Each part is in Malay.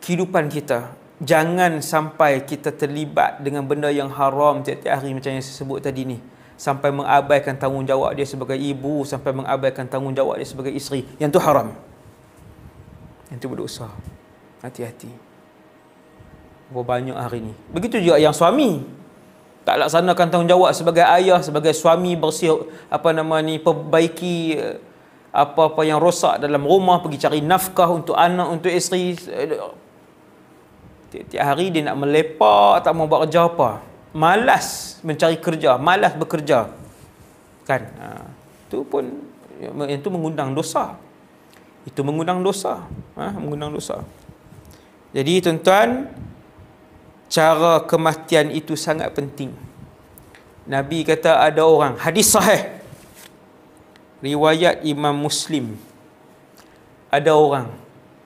kehidupan kita. Jangan sampai kita terlibat dengan benda yang haram tiap-tiap hari macam yang saya sebut tadi ni. Sampai mengabaikan tanggungjawab dia sebagai ibu, sampai mengabaikan tanggungjawab dia sebagai isteri. Yang tu haram. Yang tu berdosa. Hati-hati. Berapa banyak hari ni. Begitu juga yang suami. Tak laksanakan tanggungjawab sebagai ayah, sebagai suami, bersih perbaiki apa-apa yang rosak dalam rumah, pergi cari nafkah untuk anak, untuk isteri. Tiap-tiap hari dia nak melepak, tak mau buat kerja apa. Malas mencari kerja, malas bekerja. Kan? Itu pun, itu mengundang dosa. Itu mengundang dosa. Mengundang dosa. Jadi tuan-tuan, cara kematian itu sangat penting. Nabi kata ada orang, hadis sahih, riwayat Imam Muslim, ada orang,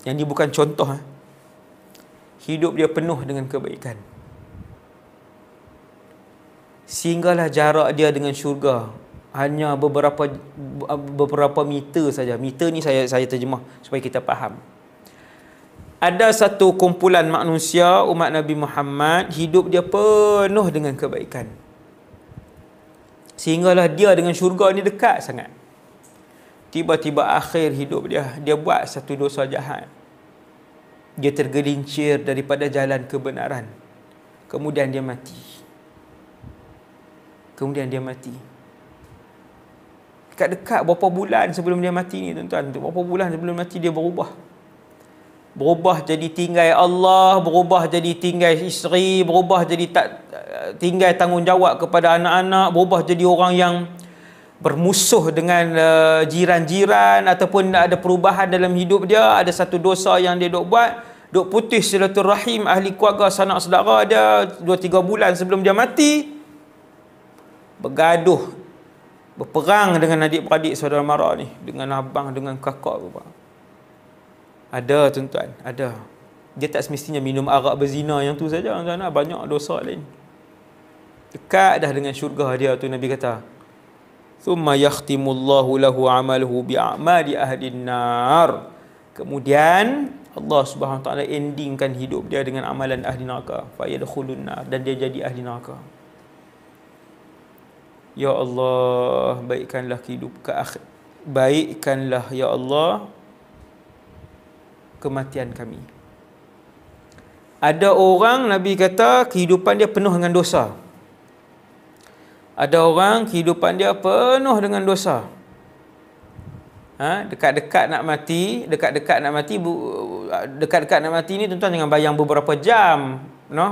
yang ini bukan contoh, hidup dia penuh dengan kebaikan, sehinggalah jarak dia dengan syurga hanya beberapa meter saja. Meter ni saya terjemah supaya kita faham. Ada satu kumpulan manusia, umat Nabi Muhammad, hidup dia penuh dengan kebaikan, sehinggalah dia dengan syurga ni dekat sangat. Tiba-tiba akhir hidup dia buat satu dosa jahat. Dia tergelincir daripada jalan kebenaran. Kemudian dia mati. Dekat-dekat berapa bulan sebelum dia mati ni tuan-tuan. Berapa bulan sebelum mati dia berubah. Berubah jadi tinggal Allah, berubah jadi tinggal isteri, berubah jadi tak tinggal tanggungjawab kepada anak-anak, berubah jadi orang yang bermusuh dengan jiran-jiran, ataupun ada perubahan dalam hidup dia. Ada satu dosa yang dia duk buat, duk putus silaturahim ahli keluarga, sanak saudara dia 2-3 bulan sebelum dia mati. Bergaduh, berperang dengan adik-beradik saudara mara ni, dengan abang, dengan kakak. Ada tuan-tuan, ada. Dia tak semestinya minum arak berzina yang tu saja, tuan-tuan. Banyak dosa lain. Dekat dah dengan syurga dia tu, Nabi kata, "Thumma yakhtimullahu lahu 'amaluhu bi'amali ahlin nar." Kemudian Allah Subhanahu Wa Taala endingkan hidup dia dengan amalan ahli neraka, fa yadkhulun nar, dan dia jadi ahli neraka. Ya Allah, baikkanlah baikkanlah ya Allah kematian kami. Ada orang, Nabi kata, kehidupan dia penuh dengan dosa. Ada orang kehidupan dia penuh dengan dosa. Dekat-dekat nak mati ni tuan-tuan jangan bayang beberapa jam,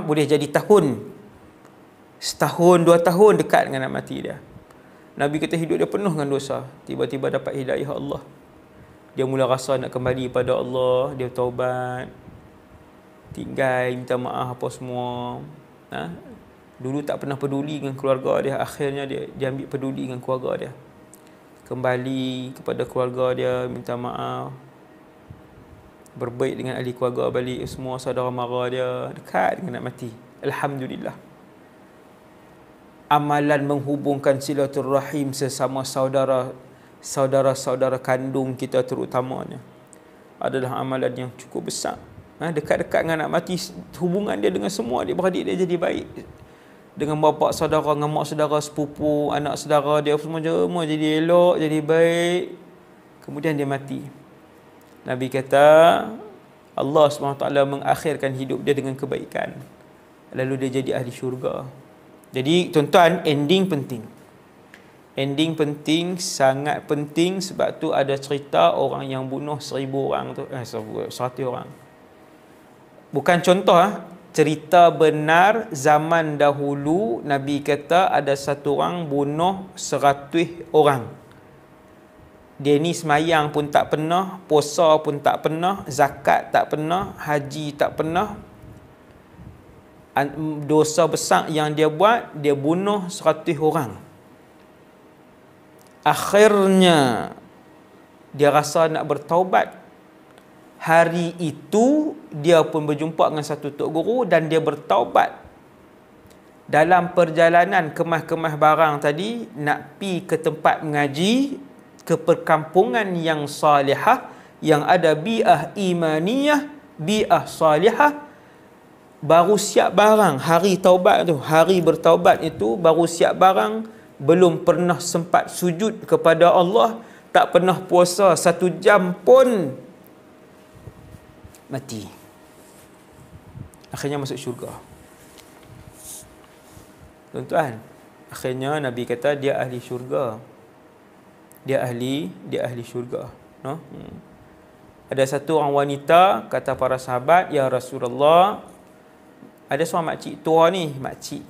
boleh jadi tahun. Setahun, 2 tahun dekat dengan nak mati dia. Nabi kata hidup dia penuh dengan dosa. Tiba-tiba dapat hidayah Allah. Dia mula rasa nak kembali pada Allah, dia taubat, tinggal, minta maaf apa semua. Dulu tak pernah peduli dengan keluarga dia, akhirnya dia ambil peduli dengan keluarga dia. Kembali kepada keluarga dia, minta maaf, berbaik dengan ahli keluarga balik, semua saudara mara dia, dekat dengan nak mati. Alhamdulillah. Amalan menghubungkan silaturahim sesama saudara-saudara kandung kita terutamanya adalah amalan yang cukup besar. Dekat-dekat dengan nak mati, hubungan dia dengan semua adik-beradik dia jadi baik. Dengan bapa saudara, dengan mak saudara, sepupu, anak saudara dia semua jadi elok, jadi baik. Kemudian dia mati. Nabi kata Allah SWT mengakhirkan hidup dia dengan kebaikan, lalu dia jadi ahli syurga. Jadi tuan-tuan, ending penting. Ending penting, sangat penting. Sebab tu ada cerita orang yang bunuh 1000 orang tu, 100 orang. Bukan contoh, cerita benar. Zaman dahulu Nabi kata ada satu orang bunuh 100 orang. Dia ni semayang pun tak pernah, puasa pun tak pernah, zakat tak pernah, haji tak pernah. Dosa besar yang dia buat, dia bunuh 100 orang. Akhirnya dia rasa nak bertaubat. Hari itu dia pun berjumpa dengan satu tok guru dan dia bertaubat. Dalam perjalanan kemas-kemas barang tadi, nak pi ke tempat mengaji, ke perkampungan yang salihah, yang ada bi'ah imaniyah, bi'ah salihah, baru siap barang. Hari taubat tu, hari bertaubat itu baru siap barang. Belum pernah sempat sujud kepada Allah, tak pernah puasa 1 jam pun, mati. Akhirnya masuk syurga. Tuan-tuan, akhirnya Nabi kata dia ahli syurga. Dia ahli syurga. No? Ada satu orang wanita, kata para sahabat, ya Rasulullah, ada seorang makcik tua ni, makcik.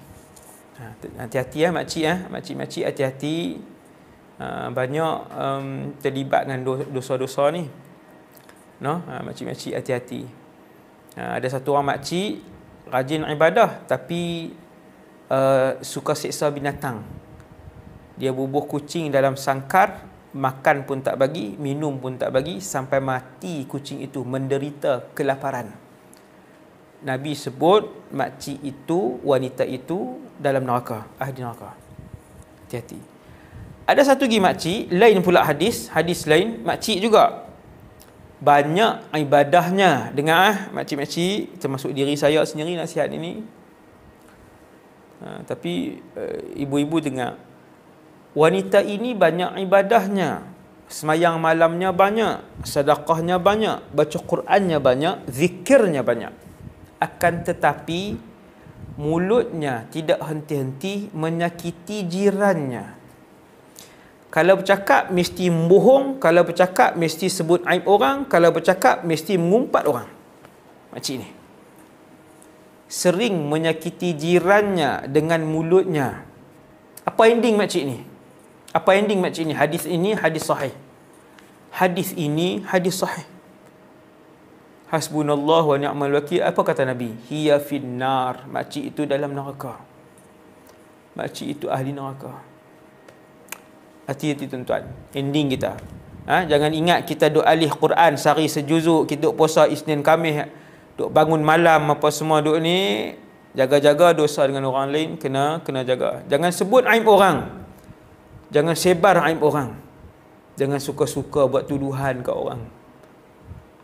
Hati-hati ya makcik ya, makcik-makcik hati-hati. Banyak terlibat dengan dosa-dosa ni. No, makcik-makcik hati-hati. Ada satu orang makcik rajin ibadah tapi suka siksa binatang. Dia bubuh kucing dalam sangkar, makan pun tak bagi, minum pun tak bagi, sampai mati kucing itu, menderita kelaparan. Nabi sebut makcik itu, wanita itu dalam neraka, ahli neraka. Hati-hati. Ada satu lagi makcik, lain pula hadis lain, makcik juga. Banyak ibadahnya. Dengar makcik-makcik, termasuk diri saya sendiri nasihat ini. Tapi ibu-ibu dengar. Wanita ini banyak ibadahnya. Semayang malamnya banyak, sedekahnya banyak, baca Qurannya banyak, zikirnya banyak. Akan tetapi mulutnya tidak henti-henti menyakiti jirannya. Kalau bercakap mesti membohong, kalau bercakap mesti sebut aib orang, kalau bercakap mesti mengumpat orang. Makcik ni sering menyakiti jirannya dengan mulutnya. Apa ending makcik ni? Apa ending makcik ni? Hadis ini hadis sahih. Hadis ini hadis sahih. Hasbunallah wa ni'mal wakil. Apa kata Nabi? Hiya finnar. Makcik itu dalam neraka. Makcik itu ahli neraka. Hati-hati tuan-tuan. Ending kita. Jangan ingat kita duk alih Quran sehari sejuzuk, kita duk puasa Isnin Khamis, duk bangun malam apa semua duk ni, jaga-jaga dosa dengan orang lain, kena jaga. Jangan sebut aib orang. Jangan sebar aib orang. Jangan suka-suka buat tuduhan ke orang.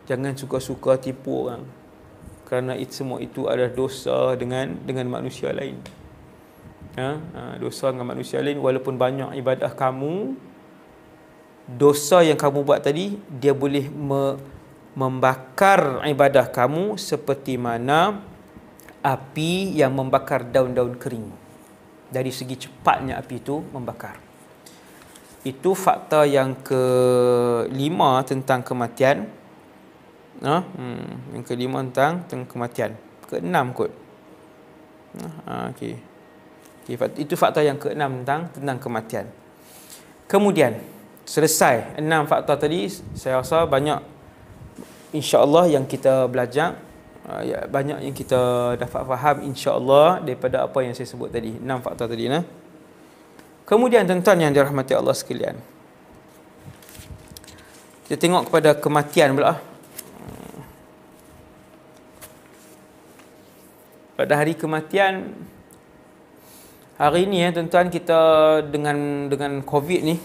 Jangan suka-suka tipu orang. Kerana semua itu adalah dosa dengan manusia lain. Dosa dengan manusia lain. Walaupun banyak ibadah kamu, dosa yang kamu buat tadi, dia boleh membakar ibadah kamu seperti mana api yang membakar daun-daun kering. Dari segi cepatnya api itu membakar. Itu fakta yang kelima tentang kematian. Yang kelima tentang kematian. Keenam kot. Okey. Itu fakta yang keenam tentang kematian. Kemudian selesai 6 fakta tadi, saya rasa banyak insya-Allah yang kita belajar, banyak yang kita dapat faham insya-Allah daripada apa yang saya sebut tadi, 6 fakta tadi. Kemudian tuan-tuan yang dirahmati Allah sekalian, kita tengok kepada kematian pula. Pada hari kematian hari ini tuan-tuan, kita dengan COVID ni,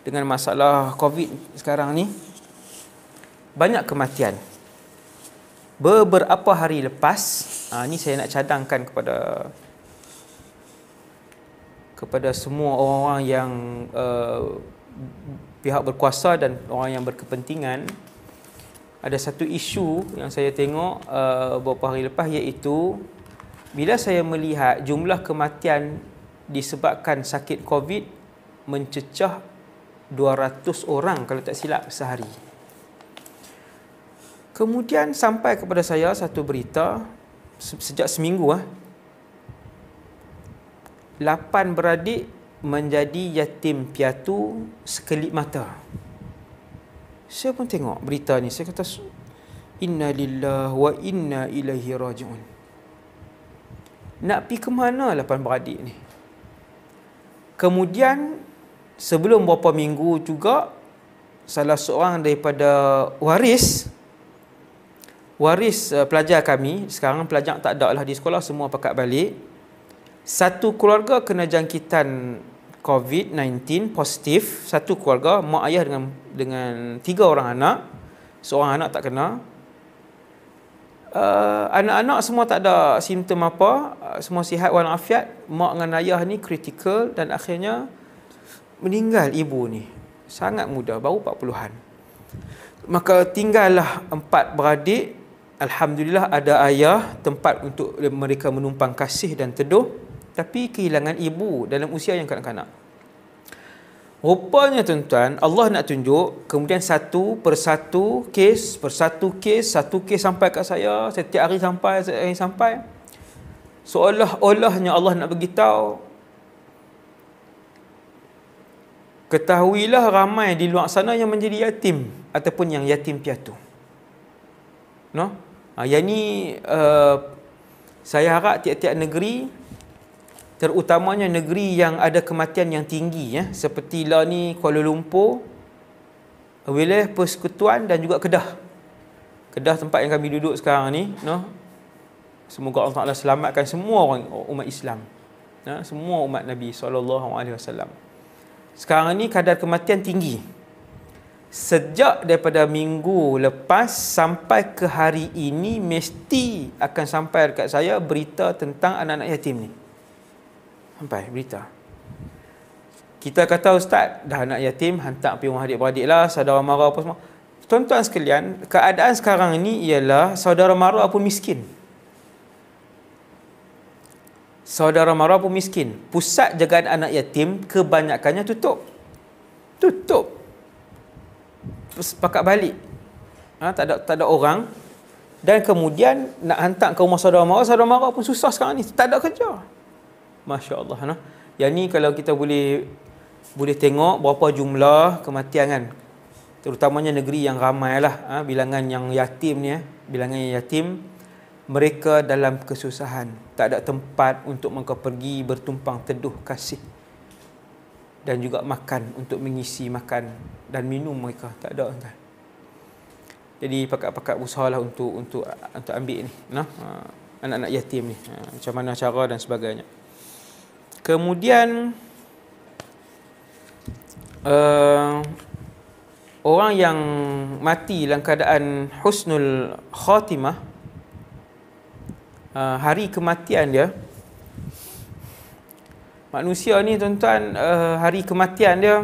dengan masalah COVID sekarang ni, banyak kematian. Beberapa hari lepas, ni saya nak cadangkan kepada semua orang-orang yang pihak berkuasa dan orang yang berkepentingan. Ada satu isu yang saya tengok beberapa hari lepas, iaitu bila saya melihat jumlah kematian disebabkan sakit COVID mencecah 200 orang kalau tak silap sehari. Kemudian sampai kepada saya satu berita sejak seminggu 8 beradik menjadi yatim piatu sekelip mata. Saya pun tengok berita ni, saya kata inna lillahi wa inna ilaihi raji'un. Nak pergi ke mana 8 beradik ni? Kemudian sebelum beberapa minggu juga, salah seorang daripada waris pelajar kami, sekarang pelajar tak ada lah di sekolah, semua pakat balik. Satu keluarga kena jangkitan COVID-19 positif, satu keluarga, mak ayah dengan 3 orang anak, seorang anak tak kena. Anak-anak semua tak ada simptom apa, semua sihat walafiat. Mak dengan ayah ni kritikal dan akhirnya meninggal ibu ni. Sangat muda, baru 40-an. Maka tinggallah 4 beradik. Alhamdulillah ada ayah, tempat untuk mereka menumpang kasih dan teduh. Tapi kehilangan ibu dalam usia yang kanak-kanak. Rupanya tuan-tuan, Allah nak tunjuk, kemudian satu persatu kes satu kes sampai kat saya, setiap hari sampai. Seolah-olahnya Allah nak beritahu, ketahuilah ramai di luar sana yang menjadi yatim ataupun yang yatim piatu. No? Yang ni saya harap tiap-tiap negeri, terutamanya negeri yang ada kematian yang tinggi, seperti lah ni Kuala Lumpur, wilayah Persekutuan dan juga Kedah. Kedah tempat yang kami duduk sekarang ni, no? Semoga Allah Taala selamatkan semua orang umat Islam, semua umat Nabi SAW. Sekarang ni kadar kematian tinggi. Sejak daripada minggu lepas sampai ke hari ini mesti akan sampai dekat saya berita tentang anak-anak yatim ni. Sampai berita. Kita kata ustaz, dah anak yatim hantar pergi rumah adik-beradik lah, saudara mara apa semua. Tuan-tuan sekalian, keadaan sekarang ini ialah saudara mara pun miskin. Saudara mara pun miskin. Pusat jagaan anak yatim kebanyakannya tutup. Pakat balik. Tak ada orang. Dan kemudian nak hantar ke rumah saudara mara pun susah sekarang ni. Tak ada kerja. Masya Allah. Yang ni kalau kita boleh tengok berapa jumlah kematian kan. Terutamanya negeri yang ramai lah. Bilangan yang yatim ni. Bilangan yang yatim. Mereka dalam kesusahan. Tak ada tempat untuk mereka pergi bertumpang teduh kasih. Dan juga makan. Untuk mengisi makan dan minum mereka. Tak ada. Jadi pakat-pakat usahalah untuk ambil ni. Anak-anak yatim ni. Macam mana cara dan sebagainya. Kemudian orang yang mati dalam keadaan husnul khatimah, hari kematian dia, manusia ni tuan-tuan, hari kematian dia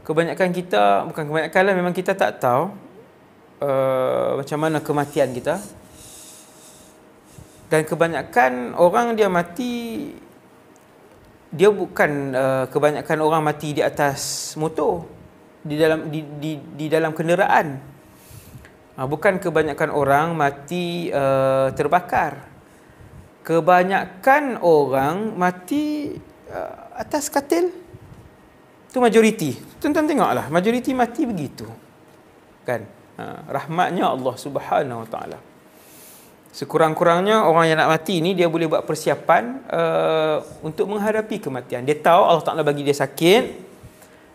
kebanyakan kita, bukan kebanyakan lah, memang kita tak tahu macam mana kematian kita. Dan kebanyakan orang dia mati, dia bukan kebanyakan orang mati di atas motor, di dalam kenderaan. Bukan kebanyakan orang mati terbakar. Kebanyakan orang mati atas katil. Itu majoriti. Tuan-tuan tengoklah, majoriti mati begitu. Kan? Rahmatnya Allah Subhanahu Wa Taala. Sekurang-kurangnya orang yang nak mati ni dia boleh buat persiapan untuk menghadapi kematian. Dia tahu Allah Ta'ala bagi dia sakit.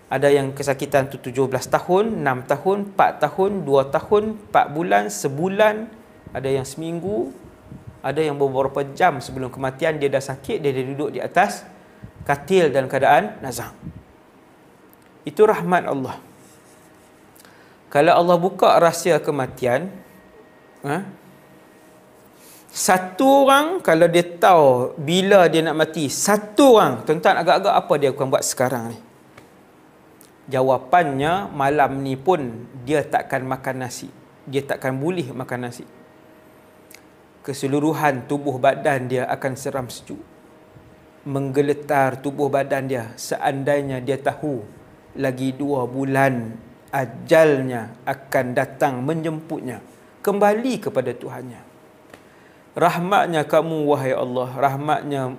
Ada yang kesakitan tu 17 tahun, 6 tahun, 4 tahun, 2 tahun, 4 bulan, sebulan. Ada yang seminggu. Ada yang beberapa jam sebelum kematian dia dah sakit, dia dah duduk di atas katil dalam keadaan nazak. Itu rahmat Allah. Kalau Allah buka rahsia kematian, satu orang kalau dia tahu bila dia nak mati, satu orang, tuan-tuan agak-agak apa dia akan buat sekarang ni? Jawapannya malam ni pun dia takkan makan nasi. Dia takkan boleh makan nasi. Keseluruhan tubuh badan dia akan seram sejuk. Menggeletar tubuh badan dia seandainya dia tahu lagi 2 bulan ajalnya akan datang menjemputnya kembali kepada Tuhannya. Rahmatnya kamu wahai Allah, rahmatnya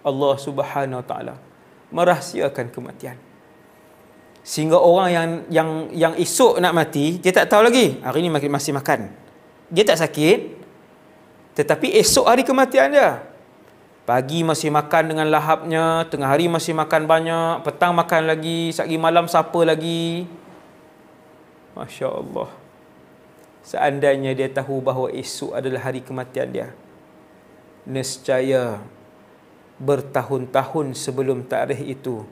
Allah Subhanahu Wa Taala merahsiakan kematian. Sehingga orang yang esok nak mati, dia tak tahu lagi. Hari ni masih makan. Dia tak sakit, tetapi esok hari kematian dia. Pagi masih makan dengan lahapnya, tengah hari masih makan banyak, petang makan lagi, sehari malam sapa lagi. Masya Allah. Seandainya dia tahu bahawa esok adalah hari kematian dia, nescaya bertahun-tahun sebelum tarikh itu,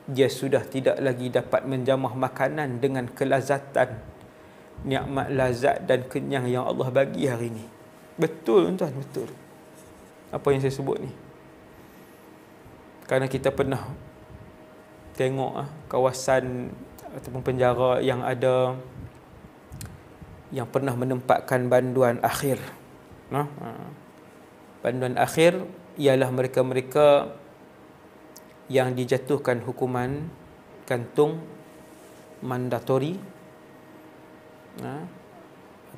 dia sudah tidak lagi dapat menjamah makanan dengan kelazatan, nikmat lazat dan kenyang yang Allah bagi hari ni. Betul tuan, betul. Apa yang saya sebut ni. Kerana kita pernah tengok kawasan ataupun penjara yang ada yang pernah menempatkan banduan akhir. Banduan akhir ialah mereka-mereka yang dijatuhkan hukuman gantung mandatori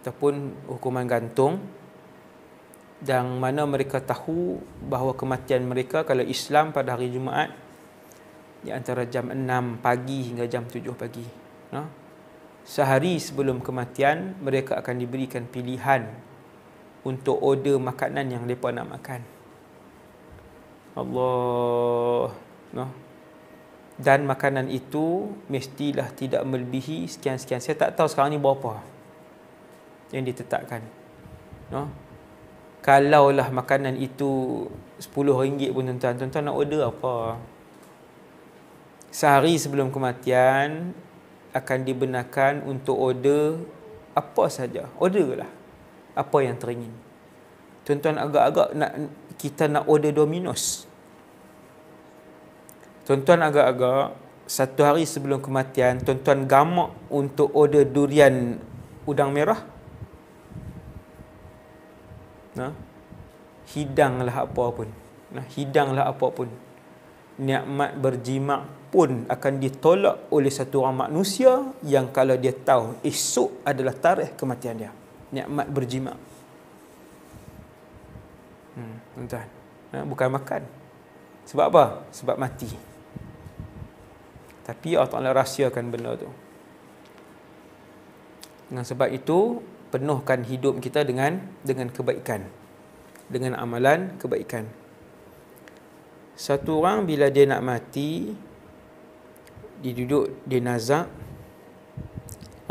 ataupun hukuman gantung, dan mana mereka tahu bahawa kematian mereka kalau Islam pada hari Jumaat di antara jam 6 pagi hingga jam 7 pagi. Sehari sebelum kematian mereka akan diberikan pilihan untuk order makanan yang mereka nak makan. Allah. Dan makanan itu mestilah tidak melebihi sekian-sekian. Saya tak tahu sekarang ni berapa yang ditetapkan. Kalaulah makanan itu RM10 pun tuan-tuan nak order apa? Sehari sebelum kematian akan dibenarkan untuk order apa saja. Orderlah apa yang teringin. Tuan-tuan agak-agak kita nak order Domino's. Tuan-tuan agak-agak satu hari sebelum kematian tuan-tuan gamak untuk order durian udang merah. Hidanglah apa pun. Hidanglah apa pun. Nikmat berjimak pun akan ditolak oleh satu orang manusia yang kalau dia tahu esok adalah tarikh kematian dia. Nikmat berjimak. Tuan-tuan. Bukan makan. Sebab apa? Sebab mati. Tapi Allah Ta'ala rahsiakan benda tu. Dengan sebab itu, penuhkan hidup kita dengan kebaikan. Dengan amalan kebaikan. Satu orang bila dia nak mati, dia duduk di nazak,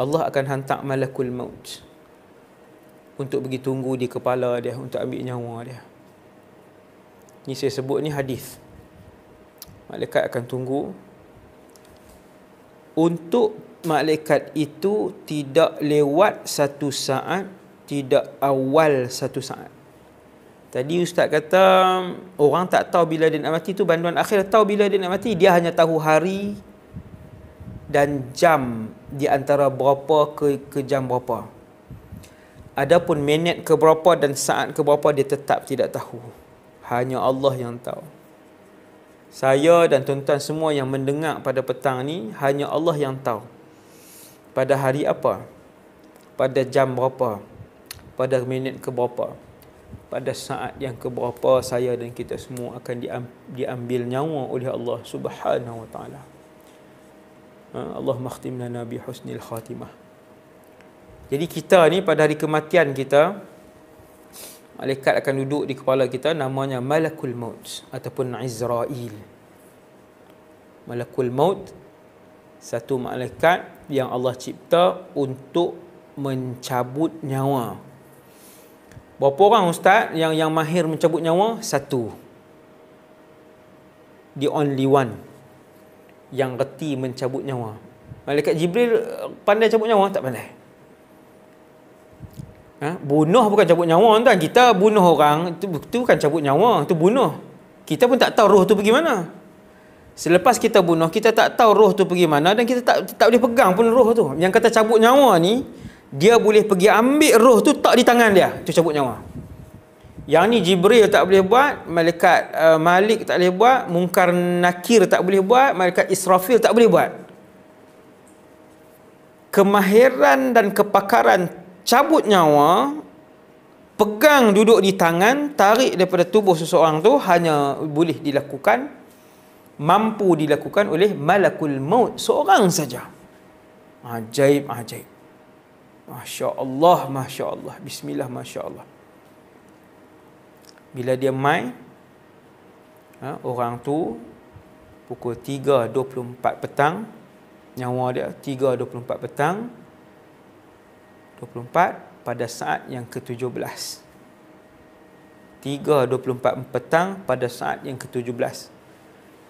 Allah akan hantar malakul maut untuk pergi tunggu di kepala dia, untuk ambil nyawa dia. Ni saya sebut ni hadis. Malaikat akan tunggu. Untuk malaikat itu tidak lewat satu saat, tidak awal satu saat. Tadi ustaz kata orang tak tahu bila dia nak mati, tu banduan akhir tahu bila dia nak mati. Dia hanya tahu hari dan jam di antara berapa ke jam berapa. Adapun minit ke berapa dan saat ke berapa dia tetap tidak tahu. Hanya Allah yang tahu. Saya dan tuan-tuan semua yang mendengar pada petang ni, hanya Allah yang tahu. Pada hari apa? Pada jam berapa? Pada minit ke berapa? Pada saat yang ke berapa saya dan kita semua akan diambil nyawa oleh Allah Subhanahu wa taala. Allahumma khtim lana bi husnil khatimah. Jadi kita ni pada hari kematian kita, malaikat akan duduk di kepala kita, namanya Malakul Maut ataupun Izrail. Malakul Maut, satu malaikat yang Allah cipta untuk mencabut nyawa. Berapa orang ustaz yang mahir mencabut nyawa? Satu. The only one yang reti mencabut nyawa. Malaikat Jibril pandai cabut nyawa? Tak pandai. Bunuh bukan cabut nyawa tuan. Kita bunuh orang, itu bukan cabut nyawa, itu bunuh. Kita pun tak tahu roh tu pergi mana. Selepas kita bunuh, kita tak tahu roh tu pergi mana, dan kita tak boleh pegang pun roh tu. Yang kata cabut nyawa ni, dia boleh pergi ambil roh tu, tak di tangan dia. Itu cabut nyawa. Yang ni Jibril tak boleh buat, malaikat Malik tak boleh buat, Munkar Nakir tak boleh buat, malaikat Israfil tak boleh buat. Kemahiran dan kepakaran cabut nyawa, pegang duduk di tangan, tarik daripada tubuh seseorang tu hanya boleh dilakukan, mampu dilakukan oleh Malakul Maut seorang saja. Ajaib, ajaib. Masya Allah, Masya Allah. Bismillah, Masya Allah. Bila dia mai, orang tu pukul 3.24 petang, nyawa dia 3.24 petang, 24 pada saat yang ke-17. 3.24 petang pada saat yang ke-17.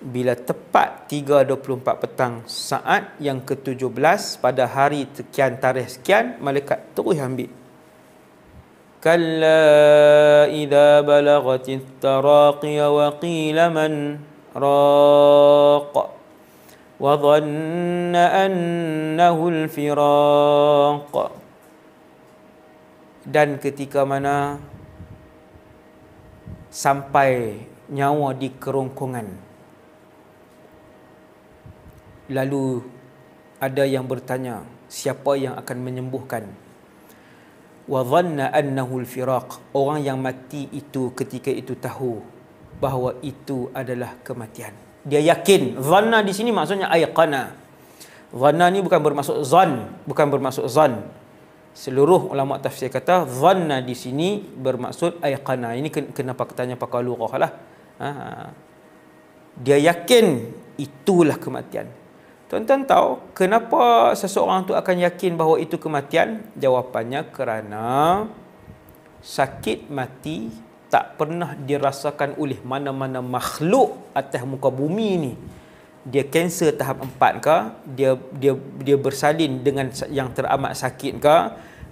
bila tepat 3:24 petang saat yang ke-17 pada hari sekian tarikh sekian, malaikat terus ambil. Kalla idza balagatit taraqi wa qila man raq wa dhanna annahu al-firaq. Dan ketika mana sampai nyawa di kerongkongan, lalu ada yang bertanya, siapa yang akan menyembuhkan? Wa dhanna annahu al-firaq. Orang yang mati itu ketika itu tahu bahawa itu adalah kematian. Dia yakin. Dhanna di sini maksudnya ayqana. Dhanna ni bukan bermaksud zan, bukan bermaksud zan. Seluruh ulama tafsir kata dhanna di sini bermaksud ayqana. Ini kenapa tanya pakar lughah lah. Dia yakin itulah kematian. Tuan-tuan tahu kenapa seseorang tu akan yakin bahawa itu kematian? Jawapannya kerana sakit mati tak pernah dirasakan oleh mana-mana makhluk atas muka bumi ni. Dia kanser tahap 4 ke, dia bersalin dengan yang teramat sakit ke,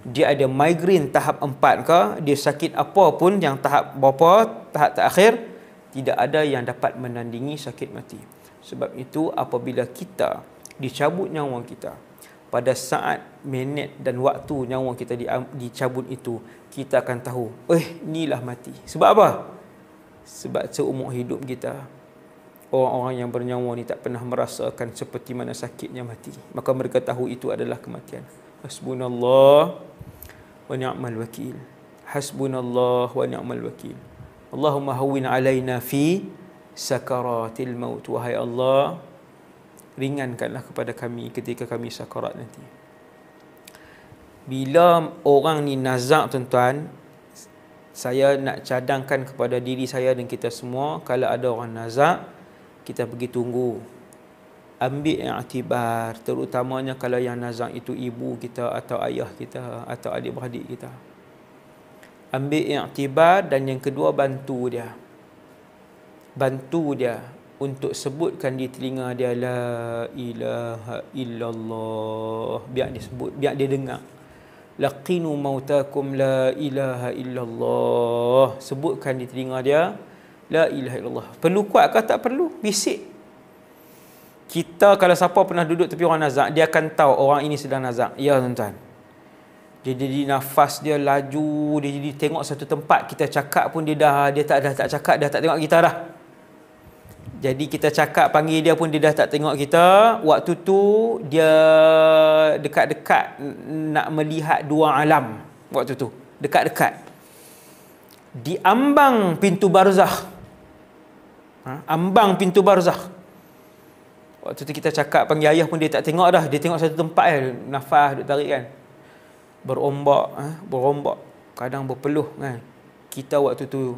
dia ada migraine tahap 4 ke, dia sakit apa pun yang tahap berapa, tahap terakhir, tidak ada yang dapat menandingi sakit mati. Sebab itu apabila kita dicabut nyawa kita, pada saat, minit dan waktu nyawa kita dicabut itu, kita akan tahu, inilah mati. Sebab apa? Sebab seumur hidup kita, orang-orang yang bernyawa ni tak pernah merasakan seperti mana sakitnya mati. Maka mereka tahu itu adalah kematian. Hasbunallah wa ni'mal wakil. Hasbunallah wa ni'mal wakil. Allahumma hawwin alaina fi sakaratil maut. Wahai Allah, ringankanlah kepada kami ketika kami sakarat nanti. Bila orang ni nazak, tuan-tuan, saya nak cadangkan kepada diri saya dan kita semua, kalau ada orang nazak, kita pergi tunggu. Ambil i'tibar, terutamanya kalau yang nazak itu ibu kita atau ayah kita atau adik-beradik kita. Ambil i'tibar, dan yang kedua, bantu dia. Bantu dia untuk sebutkan di telinga dia la ilaha illallah. Biar dia sebut, biar dia dengar. Laqinu mautakum la ilaha illallah. Sebutkan di telinga dia la ilaha illallah. Perlu kuat ke tak perlu? Bisik. Kita kalau siapa pernah duduk tepi orang nazak, dia akan tahu orang ini sedang nazak. Ya, tuan-tuan. Dia jadi nafas dia laju, dia jadi tengok satu tempat, kita cakap pun dia tak cakap, dah tak tengok kita dah. Jadi kita cakap, panggil dia pun dia dah tak tengok kita. Waktu tu dia dekat-dekat nak melihat dua alam. Waktu tu dekat-dekat di ambang pintu barzakh. Ambang pintu barzakh. Waktu tu kita cakap, panggil ayah pun dia tak tengok dah. Dia tengok satu tempat je, nafas duk tarik kan. Berombak, kadang berpeluh kan. Kita waktu tu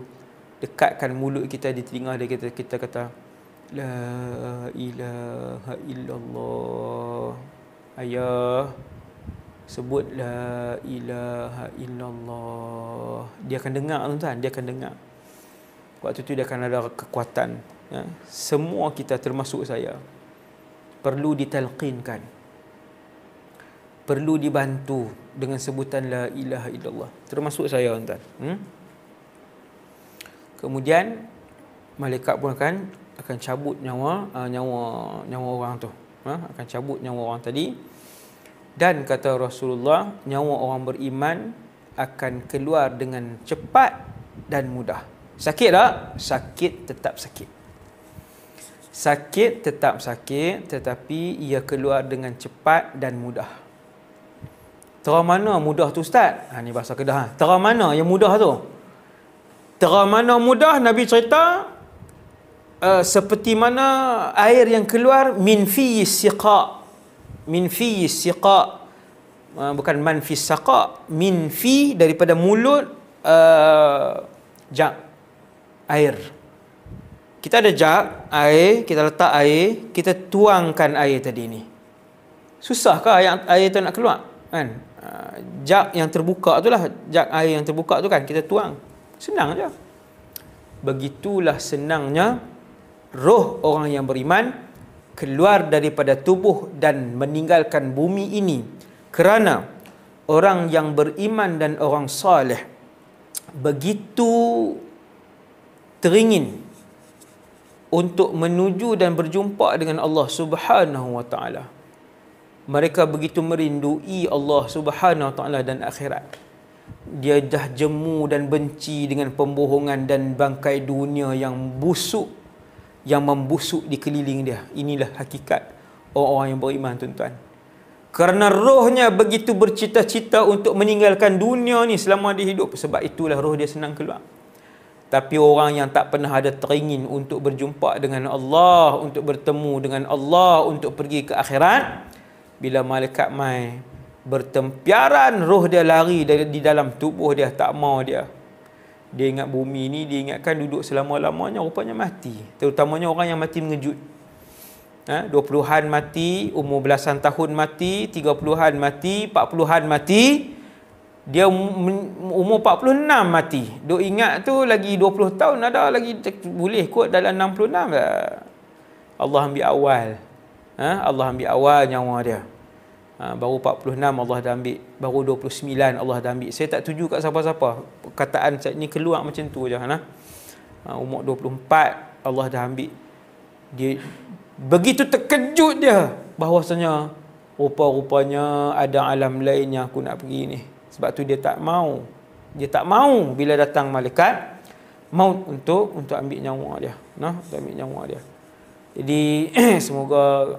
dekatkan mulut kita di telinga dia, kita kata la ilaha illallah. Ayah, sebut la ilaha illallah. Dia akan dengar, tuan-tuan, dia akan dengar. Waktu tu dia akan ada kekuatan. Ya. Semua kita termasuk saya perlu ditalqinkan, perlu dibantu dengan sebutan la ilaha illallah. Termasuk saya, tuan-tuan. Kemudian malaikat pun akan cabut nyawa orang tu. Akan cabut nyawa orang tadi. Dan kata Rasulullah, nyawa orang beriman akan keluar dengan cepat dan mudah. Sakit tak? Sakit, tetap sakit. Sakit, tetap sakit, tetapi ia keluar dengan cepat dan mudah. Tera mana mudah tu, Ustaz? Ni bahasa Kedah. Tera mana yang mudah tu? Tera mana mudah? Nabi cerita seperti mana air yang keluar min fi siqa. Min fi siqa. Bukan man fi saqa. Min fi, daripada mulut jak air. Kita ada jak air, kita letak air, kita tuangkan air tadi ni. Susahkah yang air tu nak keluar? Kan? Jak yang terbuka tu lah, jak air yang terbuka tu kan, kita tuang. Senang je. Begitulah senangnya roh orang yang beriman keluar daripada tubuh dan meninggalkan bumi ini, kerana orang yang beriman dan orang saleh begitu teringin untuk menuju dan berjumpa dengan Allah Subhanahu wa taala. Mereka begitu merindui Allah Subhanahu wa taala dan akhirat. Dia dah jemu dan benci dengan pembohongan dan bangkai dunia yang busuk, yang membusuk di keliling dia. Inilah hakikat orang-orang yang beriman, tuan-tuan. Kerana rohnya begitu bercita-cita untuk meninggalkan dunia ni selama dia hidup. Sebab itulah roh dia senang keluar. Tapi orang yang tak pernah ada teringin untuk berjumpa dengan Allah, untuk bertemu dengan Allah, untuk pergi ke akhirat, bila malaikat mai bertempiaran, roh dia lari di dalam tubuh dia, tak mau dia. Dia ingat bumi ni, dia ingatkan duduk selama-lamanya, rupanya mati. Terutamanya orang yang mati mengejut. 20-an mati, umur belasan tahun mati, 30-an mati, 40-an mati. Dia umur 46 mati. Duk ingat tu lagi 20 tahun ada lagi, boleh kot dalam 66 lah. Allah ambil awal. Allah ambil awal nyawa dia. Baru 46 Allah dah ambil. Baru 29 Allah dah ambil. Saya tak tuju kat siapa-siapa. Perkataan ni keluar macam tu je. Umur 24 Allah dah ambil. Dia begitu terkejut dia bahawasanya rupa-rupanya ada alam lain yang aku nak pergi ni. Sebab tu dia tak mau. Dia tak mau bila datang malaikat maut untuk ambil nyawa dia. Untuk ambil nyawa dia. Jadi semoga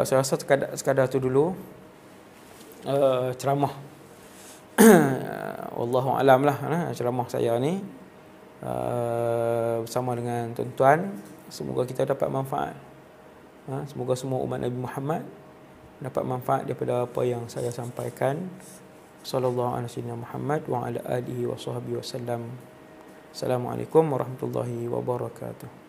saya rasa sekadar tu dulu ceramah. Wallahu alam lah ceramah saya ni bersama dengan tuan-tuan. Semoga kita dapat manfaat. Semoga semua umat Nabi Muhammad dapat manfaat daripada apa yang saya sampaikan. Sallallahu alaihi wasallam Muhammad wa ala alihi wa sahbihi wasallam. Assalamualaikum warahmatullahi wabarakatuh.